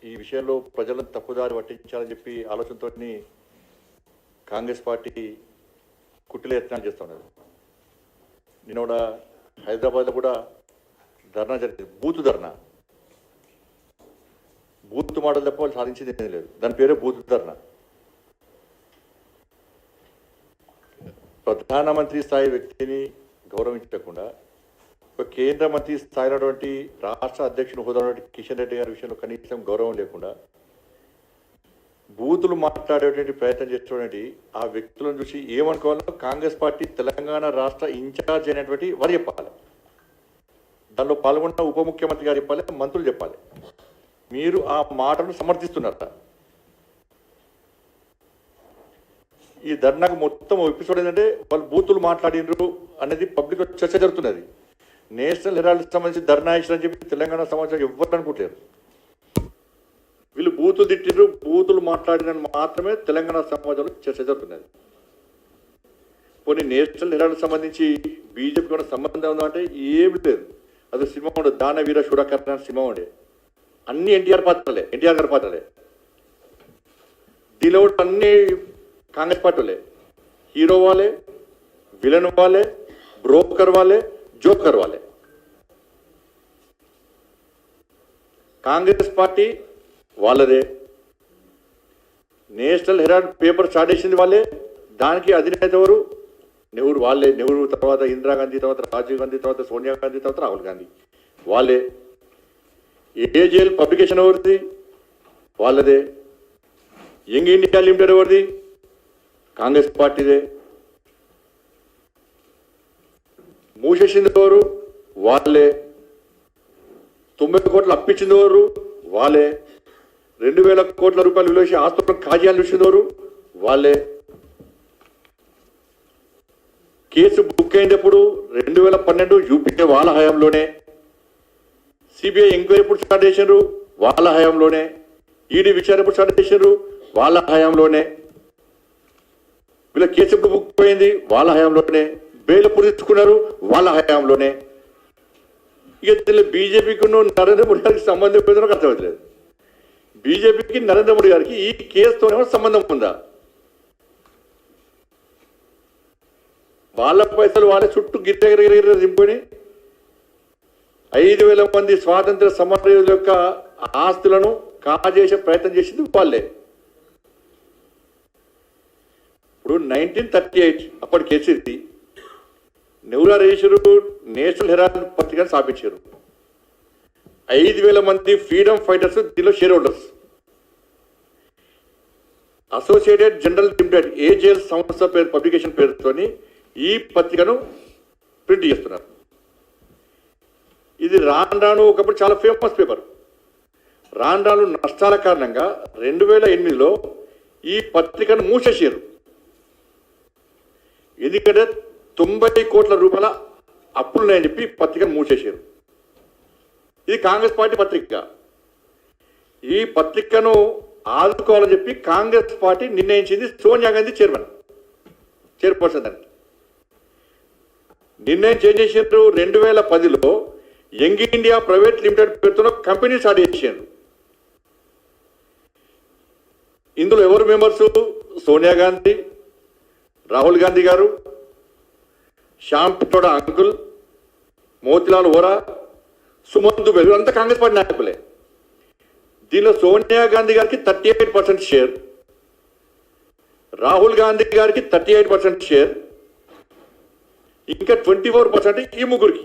ఈ విషయంలో ప్రజలను తప్పుదారి పట్టించాలని చెప్పి ఆలోచనతో కాంగ్రెస్ పార్టీ కుట్టిల యత్నాలు చేస్తూ ఉన్నది. నేను కూడా హైదరాబాద్లో కూడా ధర్నా జరిగింది, బూత్ ధర్నా. బూత్ మోడల్ తప్ప వాళ్ళు సాధించింది ఏం లేదు, దాని పేరే బూత్ ధర్నా. ప్రధానమంత్రి స్థాయి వ్యక్తిని గౌరవించకుండా ఒక కేంద్ర మంత్రి స్థాయిలో రాష్ట్ర అధ్యక్షుడు హోదా కిషన్ రెడ్డి గారి విషయంలో కనీసం గౌరవం లేకుండా బూతులు మాట్లాడేటువంటి ప్రయత్నం చేసేటువంటి ఆ వ్యక్తులను చూసి ఏమనుకోవాలో కాంగ్రెస్ పార్టీ తెలంగాణ రాష్ట్ర ఇన్ఛార్జ్ అయినటువంటి వారు చెప్పాలి, దానిలో పాల్గొన్న ఉప ముఖ్యమంత్రి గారు చెప్పాలి, మంత్రులు చెప్పాలి. మీరు ఆ మాటను సమర్థిస్తున్నారట. ఈ ధర్నాకు మొత్తం ఎపిసోడ్ ఏంటంటే వాళ్ళు బూతులు మాట్లాడినరు అనేది పబ్లిక్ చర్చ జరుగుతున్నది. నేషనల్ హెరాల్డ్ సంబంధించి ధర్నా ఇచ్చారని చెప్పి తెలంగాణ సమాజం ఎవ్వరు అనుకుంటారు. వీళ్ళు బూతులు తిట్టిరు, బూతులు మాట్లాడిన మాత్రమే తెలంగాణ సమాజంలో చర్చ జరుగుతున్నది. కొన్ని నేషనల్ హెరాల్డ్ సంబంధించి బీజేపీ కూడా సంబంధం ఉందంటే ఏమి లేదు. అది సినిమా ఉండే దానవీర షూడకర్ణ సినిమా ఉండే, అన్ని ఎన్టీఆర్ గారి పాత్రలే. దీనిలో అన్ని కాంగ్రెస్ పార్టీ వాళ్ళే, హీరో వాళ్ళే, విలన్ వాళ్ళే, బ్రోకర్ వాళ్ళే, జోకర్ వాళ్ళే. కాంగ్రెస్ పార్టీ వాళ్ళదే, నేషనల్ హెరాల్డ్ పేపర్ స్టార్ట్ చేసింది వాళ్ళే, దానికి అధినేత ఎవరు? నెహ్రూ వాళ్ళే. నెహ్రూ తర్వాత ఇందిరాగాంధీ, తర్వాత రాజీవ్ గాంధీ, తర్వాత సోనియా గాంధీ, తర్వాత రాహుల్ గాంధీ వాళ్ళే. ఏజేఎల్ పబ్లికేషన్ ఎవరిది? వాళ్ళదే. యంగ్ ఇండియా లిమిటెడ్ ఎవరిది? కాంగ్రెస్ పార్టీదే. మూసేసింది ఎవరు? వాళ్ళే. 90 కోట్లు అప్పించింది ఎవరు? వాళ్ళే. 2000 కోట్ల రూపాయలు విలువ ఆస్తులను కాజేయాలు చూసింది ఎవరు? వాళ్ళే. కేసు బుక్ అయినప్పుడు 2012 యూపీఏ వాళ్ళ హయాంలోనే. సిబిఐ ఎంక్వైరీ ఎప్పుడు స్టార్ట్ చేశారు? వాళ్ళ హయాంలోనే. ఈడీ విచారణ ఎప్పుడు స్టార్ట్ చేశారు? వాళ్ళ హయాంలోనే. వీళ్ళ కేసు ఎప్పుడు బుక్ అయింది? వాళ్ళ హయాంలోనే. బెయిల్ ఎప్పుడు తెచ్చుకున్నారు? వాళ్ళ హయాంలోనే. ఇక బీజేపీకి నరేంద్ర మోడీ గారికి సంబంధం ఏదో అర్థమవుతలేదు. బీజేపీకి నరేంద్ర మోడీ గారికి ఈ కేసుతోనే సంబంధం ఉందా? వాళ్ళ పైసలు వాళ్ళ చుట్టూ గిరిగిరి దింపుకొని 5,000 మంది స్వాతంత్ర సమరయోధుల యొక్క ఆస్తులను కాజేసే ప్రయత్నం చేసింది వాళ్ళే. ఇప్పుడు 1938 అప్పటి కేసు ఇది. నెహ్రూ రేషరు నేషనల్ హెరాల్డ్ పత్రికను స్థాపించారు. 5,000 మంది ఫ్రీడమ్ ఫైటర్స్ దీనిలో share holders. Associated general limited AJL సంస్థ పేరు పబ్లికేషన్ పేరుతోని ఈ పత్రికను ప్రింట్ చేస్తున్నారు. ఇది రాను ఒకప్పుడు చాలా ఫేమస్ పేపర్. రాను నష్టాల కారణంగా 2008లో ఈ పత్రికను మూసేసారు. ఎందుకంటే 90 కోట్ల రూపాయల అప్పులున్నాయని చెప్పి పత్రికను మూసేసారు. ఇది కాంగ్రెస్ పార్టీ పత్రిక. ఈ పత్రికను ఆదుకోవాలని చెప్పి కాంగ్రెస్ పార్టీ నిర్ణయించింది. సోనియా గాంధీ చైర్పర్సన్ దానికి నిర్ణయం చేసేసారు. 2010లో యంగ్ ఇండియా ప్రైవేట్ లిమిటెడ్ పేరుతో కంపెనీ స్టార్ట్ చేశారు. ఇందులో ఎవరు మెంబర్స్? సోనియా గాంధీ, రాహుల్ గాంధీ గారు, శ్యామ్ పిట్రోడా అంకుల్, మోతిలాల్ వోరా, సుమంత్ దుబే, అంతా కాంగ్రెస్ పార్టీ నాయకులే. దీనిలో సోనియా గాంధీ గారికి 38% షేర్, రాహుల్ గాంధీ గారికి 38% షేర్, ఇంకా 24% ఈ ముగ్గురికి.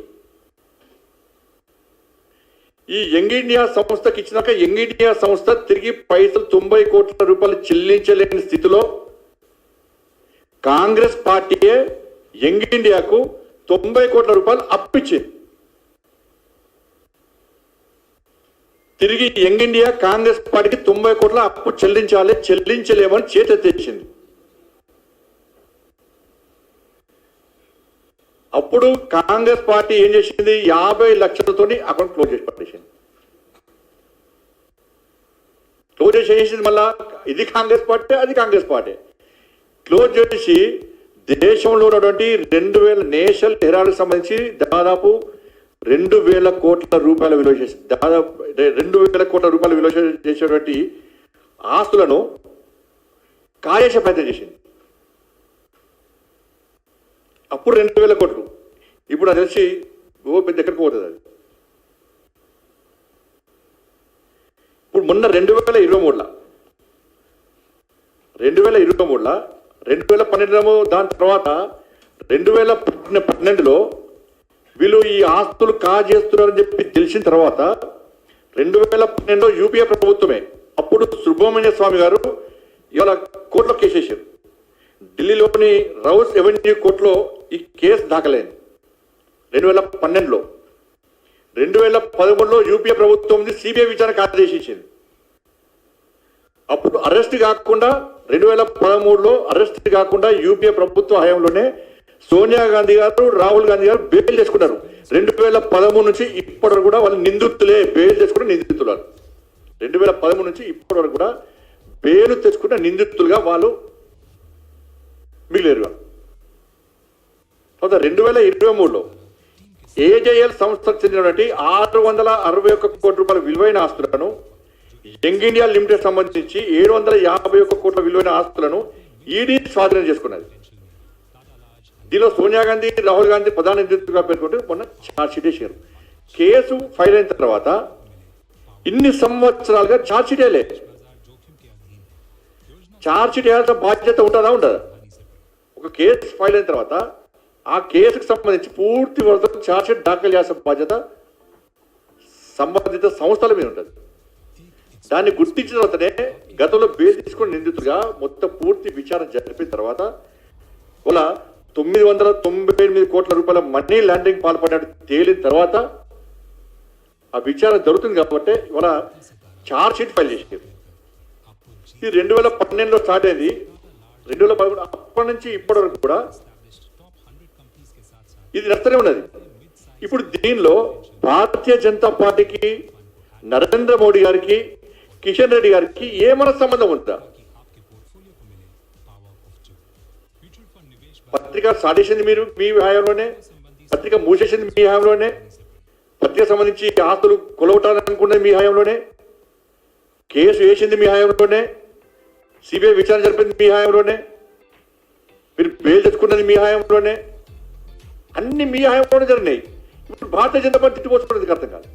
ఈ యంగ్ ఇండియా సంస్థకి ఇచ్చినాక యంగ్ ఇండియా సంస్థ తిరిగి పైసలు 90 కోట్ల రూపాయలు చెల్లించలేని స్థితిలో కాంగ్రెస్ పార్టీయే యంగ్ ఇండియాకు 90 కోట్ల రూపాయలు అప్పిచ్చింది. తిరిగి యంగ్ ఇండియా కాంగ్రెస్ పార్టీకి 90 కోట్ల అప్పు చెల్లించలేమని చేతెత్తించింది. అప్పుడు కాంగ్రెస్ పార్టీ ఏం చేసింది? 50 లక్షలతో అకౌంట్ క్లోజ్ చేసి పట్టేసింది. క్లోజ్ చేసేసింది. మళ్ళా ఇది కాంగ్రెస్ పార్టీ, అది కాంగ్రెస్ పార్టీ. క్లోజ్ చేసి దేశంలో ఉన్నటువంటి 2000 నేషనల్ హెరాల్డ్ సంబంధించి దాదాపు 2,000 కోట్ల రూపాయల విలువ చేసి దాదాపు 2,000 కోట్ల రూపాయల విలువ చేసేటువంటి ఆస్తులను కాజేసే ప్రయత్నం చేసింది. అప్పుడు 2,000 కోట్లు, ఇప్పుడు అది తెలిసి పెద్ద ఎక్కడికి పోతుంది అది. ఇప్పుడు మొన్న 2023లో 2012 దాని తర్వాత 2012లో వీళ్ళు ఈ ఆస్తులు కాజేస్తున్నారని చెప్పి తెలిసిన తర్వాత 2012లో యూపీఏ ప్రభుత్వమే అప్పుడు సుబ్రహ్మణ్య స్వామి గారు ఇవాళ కోర్టులో కేసు వేశారు. ఢిల్లీలోని రౌస్ ఎవెన్యూ కోర్టులో ఈ కేసు దాఖలైంది 2012లో. 2013లో యూపీఏ ప్రభుత్వం సిబిఐ విచారణకు ఆదేశించింది. అప్పుడు అరెస్ట్ కాకుండా 2013లో అరెస్ట్ కాకుండా యూపీఏ ప్రభుత్వ హయాంలోనే సోనియా గాంధీ గారు, రాహుల్ గాంధీ గారు బెయిల్ చేసుకున్నారు. 2013 నుంచి ఇప్పటి వరకు కూడా వాళ్ళు నిందితులే, బెయిల్ చేసుకున్న నిందితులు. 2013 నుంచి ఇప్పటి వరకు కూడా బెయిల్ తెచ్చుకున్న నిందితులుగా వాళ్ళు మిగిలేరు. 2023లో ఏజేఎల్ సంస్థకు చెందినటువంటి 661 కోట్ల రూపాయల విలువైన ఆస్తులను, యంగ్ ఇండియా లిమిటెడ్ సంబంధించి 751 కోట్ల విలువైన ఆస్తులను ఈడీ స్వాధీనం చేసుకున్నది. దీనిలో సోనియా గాంధీ, రాహుల్ గాంధీ ప్రధాన నిందితులుగా పేర్కొంటూ మొన్న ఛార్జ్షీట్ వేశారు. కేసు ఫైల్ అయిన తర్వాత ఇన్ని సంవత్సరాలుగా ఛార్జ్షీట్ వేయలే. ఛార్జ్షీట్ వేయాల్సిన బాధ్యత ఉంటుందా ఉండదా? ఒక కేసు ఫైల్ అయిన తర్వాత ఆ కేసుకు సంబంధించి పూర్తి వరకు ఛార్జ్షీట్ దాఖలు చేయాల్సిన బాధ్యత సంబంధిత సంస్థల మీద ఉంటుంది. దాన్ని గుర్తించిన తర్వాతనే గతంలో బెయిల్ తీసుకుని నిందితులుగా మొత్తం పూర్తి విచారణ జరిపిన తర్వాత వాళ్ళ 998 కోట్ల రూపాయల మనీ లాండరింగ్ పాల్పడినట్టు తేలిన తర్వాత ఆ విచారణ జరుగుతుంది కాబట్టి ఇవాళ ఛార్జ్షీట్ ఫైల్ చేసేది. ఇది 2012లో స్టార్ట్ అయింది. 2011 అప్పటి నుంచి ఇప్పటి వరకు కూడా ఇది నడుస్తూనే ఉన్నది. ఇప్పుడు దీనిలో భారతీయ జనతా పార్టీకి, నరేంద్ర మోడీ గారికి, కిషన్ రెడ్డి గారికి ఏమైనా సంబంధం ఉందా? పత్రిక సాటేసింది మీరు మీ హయాంలోనే, పత్రిక మూసేసింది మీ హయాంలోనే, పత్రిక సంబంధించి ఆస్తులు కొలవటాలనుకున్నది మీ హయాంలోనే, కేసు వేసింది మీ హయాంలోనే, సిబిఐ విచారణ జరిపింది మీ హయాంలోనే, మీరు బెయిల్ తెచ్చుకున్నది మీ హయాంలోనే, అన్ని మీ హయాంలోనే జరిగినాయి. ఇప్పుడు భారతీయ జనతా పార్టీ తిట్టుకోసుకున్నది అర్థం కాదు.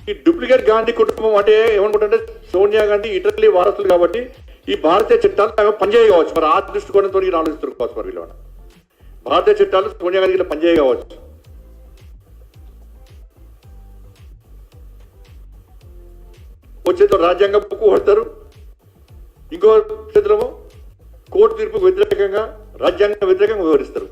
ఈ డూప్లికేట్ గాంధీ కుటుంబం అంటే ఏమనుకుంటుంటే సోనియా గాంధీ ఇటలీ వారసులు కాబట్టి ఈ భారతీయ చట్టాలు పనిచేయ కావచ్చు. మరి ఆ దృష్టికోణంతో ఆలోచిస్తారు కావచ్చు. మరి వీళ్ళు భారతీయ చట్టాలు సోనియా గాంధీ పనిచేయ కావచ్చు. వచ్చేతో రాజ్యాంగ బుక్కు కొడతారు, ఇంకో చేతులమో కోర్టు తీర్పుకు వ్యతిరేకంగా, రాజ్యాంగ వ్యతిరేకంగా వివరిస్తారు.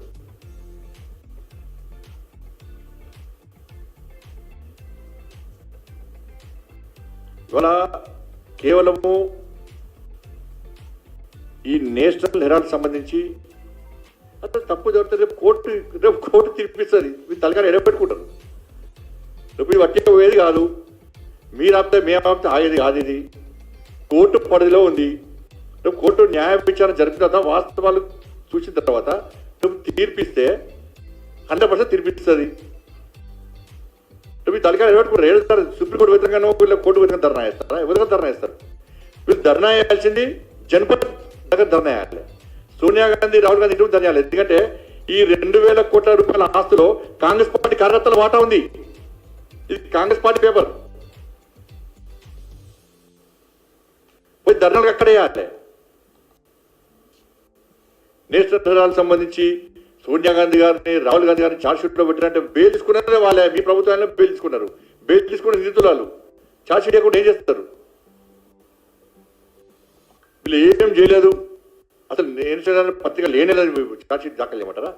ఇవాళ కేవలము ఈ నేషనల్ హెరాల్డ్ సంబంధించి అసలు తప్పు జరుగుతుంది. రేపు కోర్టు తీర్పిస్తుంది. మీరు తలకాయ ఎడబెట్టుకుంటారు. రేపు ఇది వట్టి పోయేది కాదు. మీరు ఆపితే మేము ఆపితే ఆగేది కాదు. ఇది కోర్టు పరిధిలో ఉంది. రేపు కోర్టు న్యాయ విచారణ జరిపిన తర్వాత వాస్తవాలు చూసిన తర్వాత రేపు తీర్పిస్తే 100% తీర్పిస్తుంది. రేపు తలకాయ ఎడబెట్టుకుంటారు. ఏడుస్తారు. సుప్రీంకోర్టు వ్యతిరేకంగా వీళ్ళ కోర్టు వ్యతిరేకంగా ధర్నా చేస్తారా? ఎవరిగా ధర్నా చేస్తారు? వీళ్ళు ధర్నా చేయాల్సింది జనపద్ దగ్గర ధర్నా చేయాలి. సోనియా గాంధీ, రాహుల్ గాంధీ ఇంటి ధర్నా చేయాలి. ఎందుకంటే ఈ 2,000 కోట్ల రూపాయల ఆస్తులో కాంగ్రెస్ పార్టీ కార్యకర్తల వాటా ఉంది. ఇది కాంగ్రెస్ పార్టీ పేపర్. పోయి ధర్నాలకు అక్కడే చేయాలి. నేషనల్ హెరాల్డ్ సంబంధించి సోనియా గాంధీ గారిని, రాహుల్ గాంధీ గారిని ఛార్జ్షీట్లో పెట్టినట్టే బెయిల్ తీసుకున్నారే వాళ్ళే. మీ ప్రభుత్వాన్ని బెయిల్ తీసుకున్నారు. బెయిల్ తీసుకున్న నిందితులు ఛార్జ్షీట్ కూడా ఏం చేస్తారు? వీళ్ళు ఏం చేయలేదు. అసలు నేను పత్రిక లేనేలేదు. ఛార్జ్షీట్ దాఖలు చేయమంటారా?